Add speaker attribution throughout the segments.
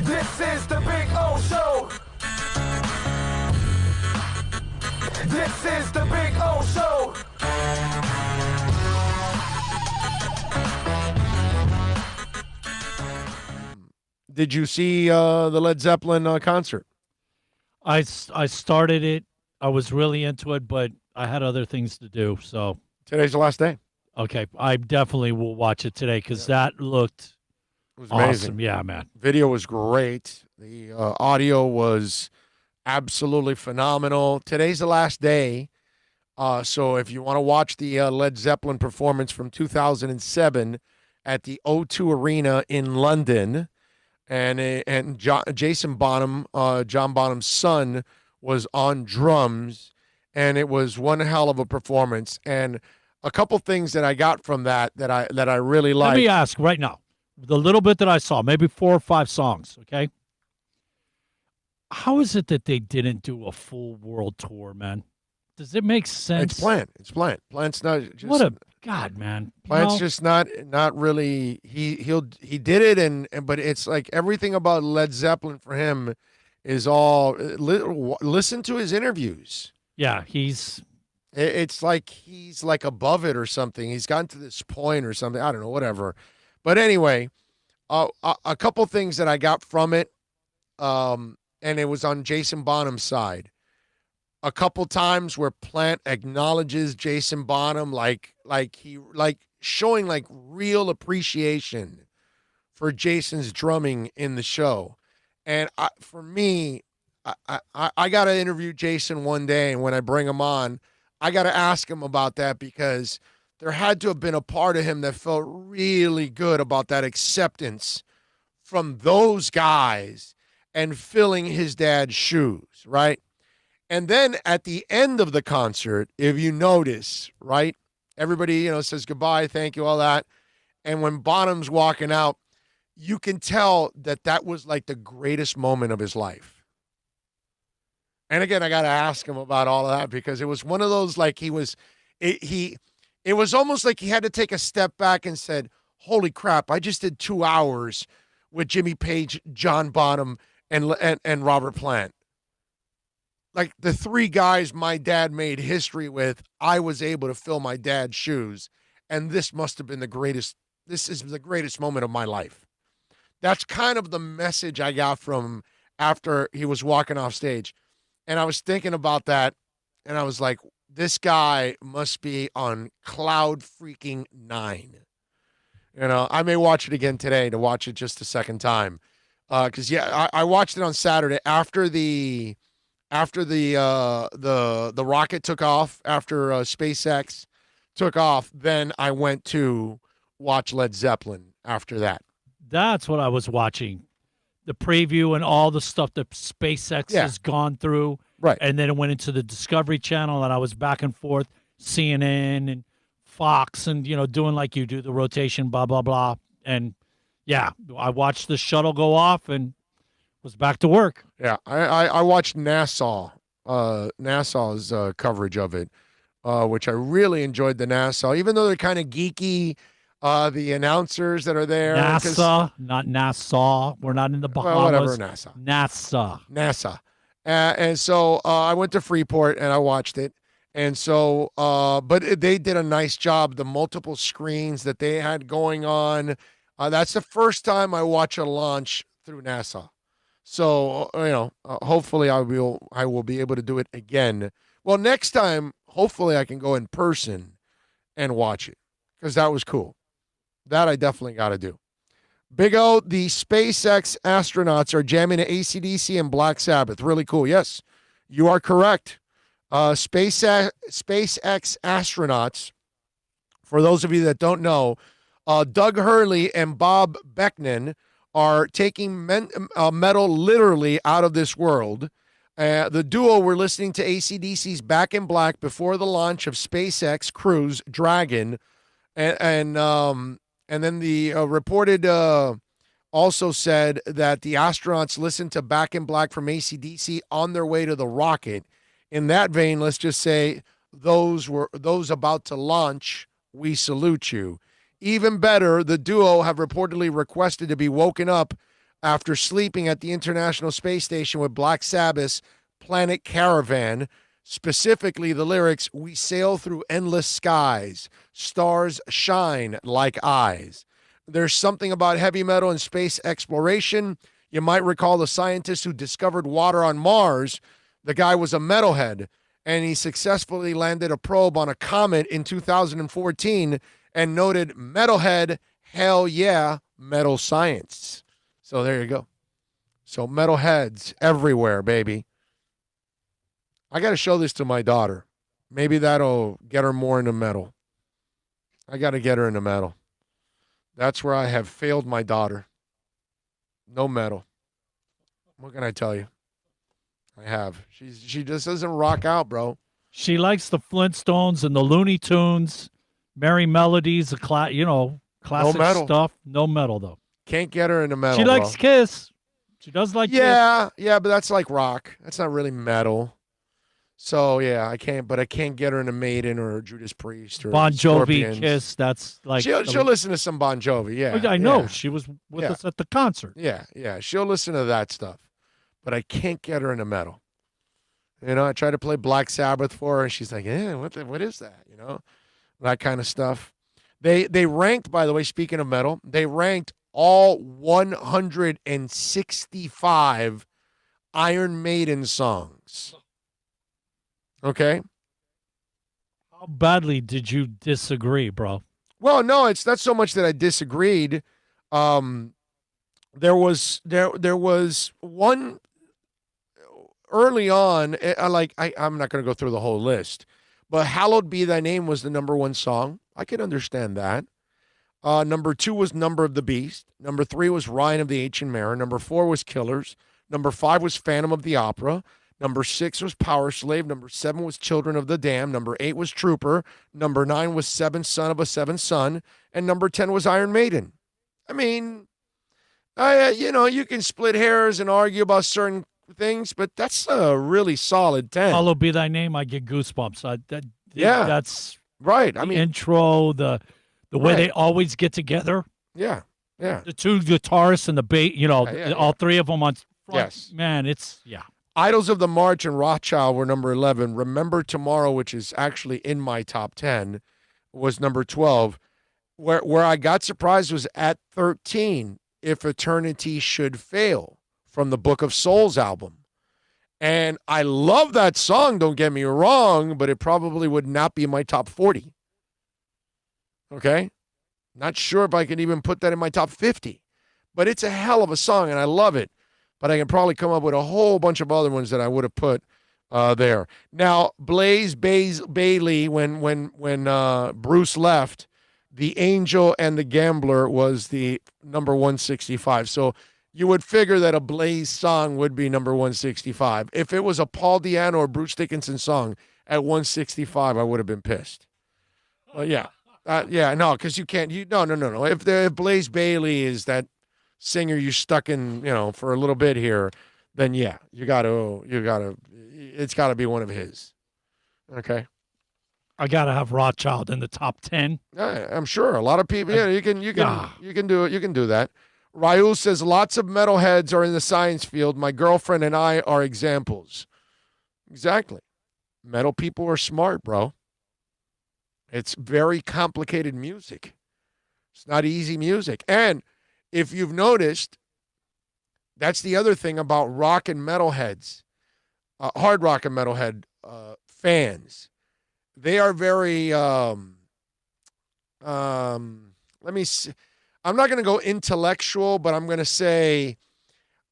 Speaker 1: This is the Big O Show. This is the Big O Show.
Speaker 2: Did you see the Led Zeppelin concert?
Speaker 3: I started it. I was really into it, but I had other things to do. So
Speaker 2: Today's the last day.
Speaker 3: okay, I definitely will watch it today because that looked
Speaker 2: It was amazing.
Speaker 3: awesome. Yeah, man.
Speaker 2: Video was great. The audio was absolutely phenomenal. Today's the last day. So if you want to watch the Led Zeppelin performance from 2007 at the O2 Arena in London, and Jason Bonham, John Bonham's son, was on drums, and it was one hell of a performance. And a couple things that I got from that I really liked.
Speaker 3: Let me ask right now, the little bit that I saw, maybe 4 or 5 songs, okay? How is it that they didn't do a full world tour, man? Does it make sense?
Speaker 2: It's planned. Plant's not just
Speaker 3: What a God, man.
Speaker 2: Plant's just not really. He did it, but it's like everything about Led Zeppelin for him is all. Listen to his interviews.
Speaker 3: Yeah,
Speaker 2: It's like he's like above it or something. He's gotten to this point or something. I don't know, whatever. But anyway, a couple things that I got from it, and it was on Jason Bonham's side. A couple times where Plant acknowledges Jason Bonham, like showing like real appreciation for Jason's drumming in the show. And for me, I got to interview Jason one day, and when I bring him on, I got to ask him about that because there had to have been a part of him that felt really good about that acceptance from those guys and filling his dad's shoes, right? And then at the end of the concert, if you notice, right, everybody, says goodbye, thank you, all that. And when Bonham's walking out, you can tell that was like the greatest moment of his life. And again, I got to ask him about all of that because it was one of those, like it was almost like he had to take a step back and said, holy crap, I just did 2 hours with Jimmy Page, John Bonham, and Robert Plant. Like the 3 guys my dad made history with, I was able to fill my dad's shoes. And this must have been this is the greatest moment of my life. That's kind of the message I got from him after he was walking off stage. And I was thinking about that, and I was like, this guy must be on cloud freaking 9. I may watch it again today to watch it just a second time. Because, I watched it on Saturday after the rocket took off, after SpaceX took off, then I went to watch Led Zeppelin after that.
Speaker 3: That's what I was watching. The preview and all the stuff that SpaceX has gone through.
Speaker 2: Right.
Speaker 3: And then it went into the Discovery Channel, and I was back and forth, CNN and Fox, and, doing like you do, the rotation, blah, blah, blah. And, yeah, I watched the shuttle go off and was back to work.
Speaker 2: Yeah, I watched NASA's coverage of it, which I really enjoyed the NASA, even though they're kind of geeky. The announcers that are there.
Speaker 3: NASA, not Nassau. We're not in the Bahamas.
Speaker 2: Well, whatever, NASA. And so I went to Freeport and I watched it. And so, but they did a nice job. The multiple screens that they had going on. That's the first time I watch a launch through NASA. So, hopefully I will be able to do it again. Well, next time, hopefully I can go in person and watch it because that was cool. That I definitely got to do. Big O, the SpaceX astronauts are jamming to AC/DC and Black Sabbath. Really cool. Yes, you are correct. SpaceX astronauts, for those of you that don't know, Doug Hurley and Bob Beckman are taking metal literally out of this world. The duo were listening to AC/DC's Back in Black before the launch of SpaceX Cruise Dragon. And then the reported also said that the astronauts listened to Back in Black from AC/DC on their way to the rocket. In that vein, let's just say those about to launch, we salute you. Even better, the duo have reportedly requested to be woken up after sleeping at the International Space Station with Black Sabbath's Planet Caravan. Specifically, the lyrics, "We sail through endless skies. Stars shine like eyes." There's something about heavy metal and space exploration. You might recall the scientist who discovered water on Mars. The guy was a metalhead, and he successfully landed a probe on a comet in 2014 and noted, "Metalhead, hell yeah, metal science." So there you go. So metalheads everywhere, baby. I got to show this to my daughter. Maybe that'll get her more into metal. I got to get her into metal. That's where I have failed my daughter. No metal. What can I tell you? I have. She just doesn't rock out, bro.
Speaker 3: She likes the Flintstones and the Looney Tunes, Merry Melodies, the classic
Speaker 2: metal.
Speaker 3: stuff. No metal though.
Speaker 2: Can't get her into metal.
Speaker 3: She likes Kiss. She does like Kiss.
Speaker 2: Yeah, but that's like rock. That's not really metal. So yeah, I can't get her into Maiden or Judas Priest or
Speaker 3: Bon Jovi,
Speaker 2: Scorpions.
Speaker 3: Kiss. That's like
Speaker 2: She'll listen to some Bon Jovi. Yeah,
Speaker 3: I know.
Speaker 2: yeah.
Speaker 3: She was with us at the concert.
Speaker 2: Yeah. She'll listen to that stuff, but I can't get her into metal. I try to play Black Sabbath for her, and she's like, what is that? That kind of stuff. They ranked, by the way, speaking of metal, they ranked all 165 Iron Maiden songs. Okay.
Speaker 3: How badly did you disagree, bro?
Speaker 2: Well, no, it's not so much that I disagreed. There was one early on. I'm not going to go through the whole list, but "Hallowed Be Thy Name" was the number one song. I can understand that. Number 2 was "Number of the Beast." Number 3 was "Ryan of the Ancient Mariner." Number 4 was "Killers." Number 5 was "Phantom of the Opera." Number 6 was "Power Slave." Number 7 was "Children of the Damned." Number 8 was "Trooper." Number 9 was "Seventh Son of a Seventh Son." And number 10 was Iron Maiden. I mean, you can split hairs and argue about certain things, but that's a really solid 10.
Speaker 3: "Hallowed Be Thy Name," I get goosebumps. That's
Speaker 2: right. I
Speaker 3: the
Speaker 2: mean,
Speaker 3: intro, the way they always get together.
Speaker 2: Yeah.
Speaker 3: The 2 guitarists and the bass, all 3 of them on front.
Speaker 2: Yes.
Speaker 3: Man, it's, yeah.
Speaker 2: Idols of the March and Rothschild were number 11. Remember Tomorrow, which is actually in my top 10, was number 12. Where I got surprised was at 13, "If Eternity Should Fail," from the Book of Souls album. And I love that song, don't get me wrong, but it probably would not be in my top 40. Okay? Not sure if I can even put that in my top 50. But it's a hell of a song, and I love it. But I can probably come up with a whole bunch of other ones that I would have put there. Now, Blaze Bayley, when Bruce left, "The Angel and the Gambler" was the number 165. So you would figure that a Blaze song would be number 165. If it was a Paul Di'Anno or Bruce Dickinson song at 165, I would have been pissed. Well, yeah. No, because you can't. No. If Blaze Bayley is that singer you stuck in, for a little bit here, then yeah, it's got to be one of his. Okay.
Speaker 3: I got to have Rothschild in the top 10.
Speaker 2: Yeah, I'm sure a lot of people. Yeah, you can do it. You can do that. Raul says lots of metalheads are in the science field. My girlfriend and I are examples. Exactly. Metal people are smart, bro. It's very complicated music. It's not easy music. And if you've noticed, that's the other thing about rock and metalheads, hard rock and metalhead fans. They are very, let me see. I'm not going to go intellectual, but I'm going to say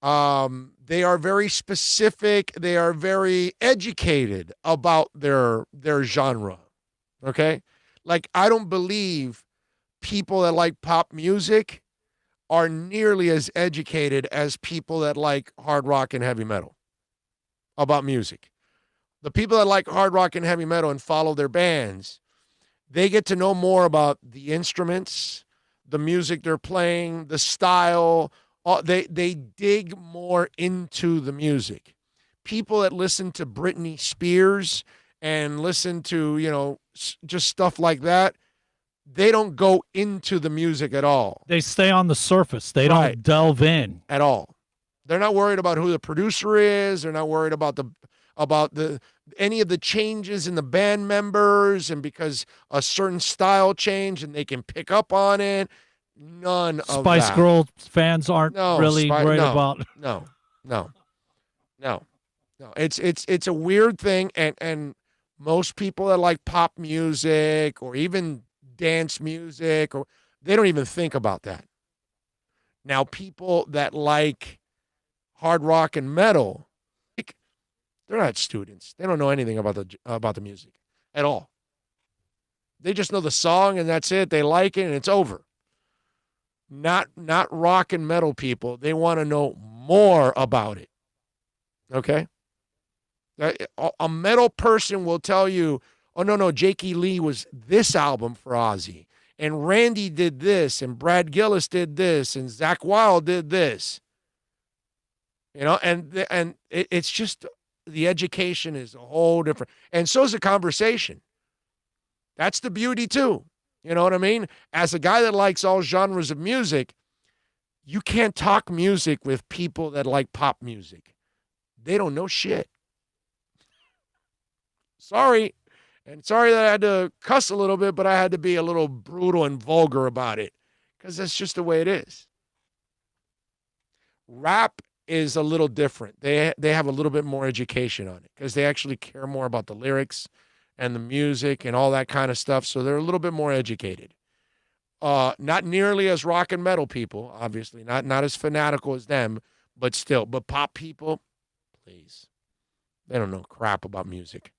Speaker 2: they are very specific. They are very educated about their genre. Okay? Like, I don't believe people that like pop music are nearly as educated as people that like hard rock and heavy metal about music. The people that like hard rock and heavy metal and follow their bands, they get to know more about the instruments, the music they're playing, the style. They dig more into the music. People that listen to Britney Spears and listen to, just stuff like that, they don't go into the music at all.
Speaker 3: They stay on the surface. They don't delve in
Speaker 2: at all. They're not worried about who the producer is. They're not worried about any of the changes in the band members, and because a certain style change and they can pick up on it. None of
Speaker 3: Spice
Speaker 2: that.
Speaker 3: Girl fans aren't really worried about.
Speaker 2: No. It's a weird thing, and most people that like pop music or even dance music, or they don't even think about that. Now, people that like hard rock and metal, they're not students. They don't know anything about the music at all. They just know the song and that's it. They like it and it's over. Not rock and metal people. They want to know more about it. Okay? A metal person will tell you, oh, no, Jakey Lee was this album for Ozzy. And Randy did this, and Brad Gillis did this, and Zakk Wylde did this. You know, and it's just the education is a whole different. And so is the conversation. That's the beauty, too. You know what I mean? As a guy that likes all genres of music, you can't talk music with people that like pop music. They don't know shit. Sorry. And sorry that I had to cuss a little bit, but I had to be a little brutal and vulgar about it because that's just the way it is. Rap is a little different. They have a little bit more education on it because they actually care more about the lyrics and the music and all that kind of stuff, so they're a little bit more educated. Not nearly as rock and metal people, obviously, not as fanatical as them, but still. But pop people, please. They don't know crap about music.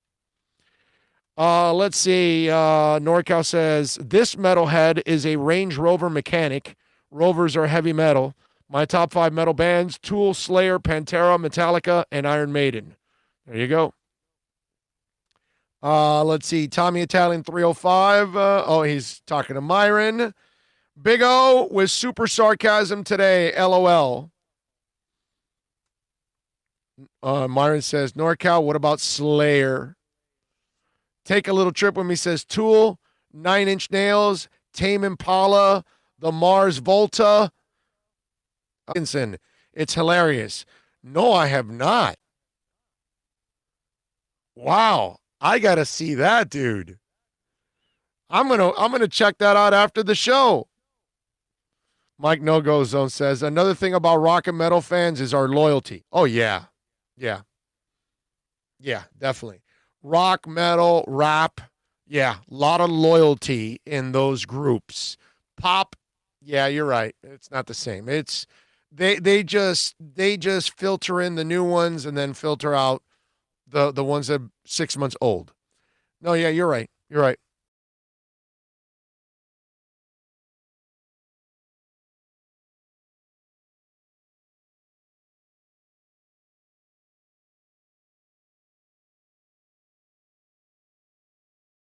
Speaker 2: Let's see. NorCal says, this metalhead is a Range Rover mechanic. Rovers are heavy metal. My top 5 metal bands, Tool, Slayer, Pantera, Metallica, and Iron Maiden. There you go. Let's see. Tommy Italian 305. He's talking to Myron. Big O with super sarcasm today. LOL. Myron says, NorCal, what about Slayer? Take a little trip with me, says Tool, 9 Inch Nails, Tame Impala, the Mars Volta. It's hilarious. No, I have not. Wow. I got to see that, dude. I'm gonna check that out after the show. Mike No Go Zone says, another thing about rock and metal fans is our loyalty. Oh, yeah. Yeah, definitely. Rock, metal, rap, a lot of loyalty in those groups. Pop, yeah, you're right. It's not the same. It's they just filter in the new ones and then filter out the ones that are 6 months old. No, yeah, you're right. You're right.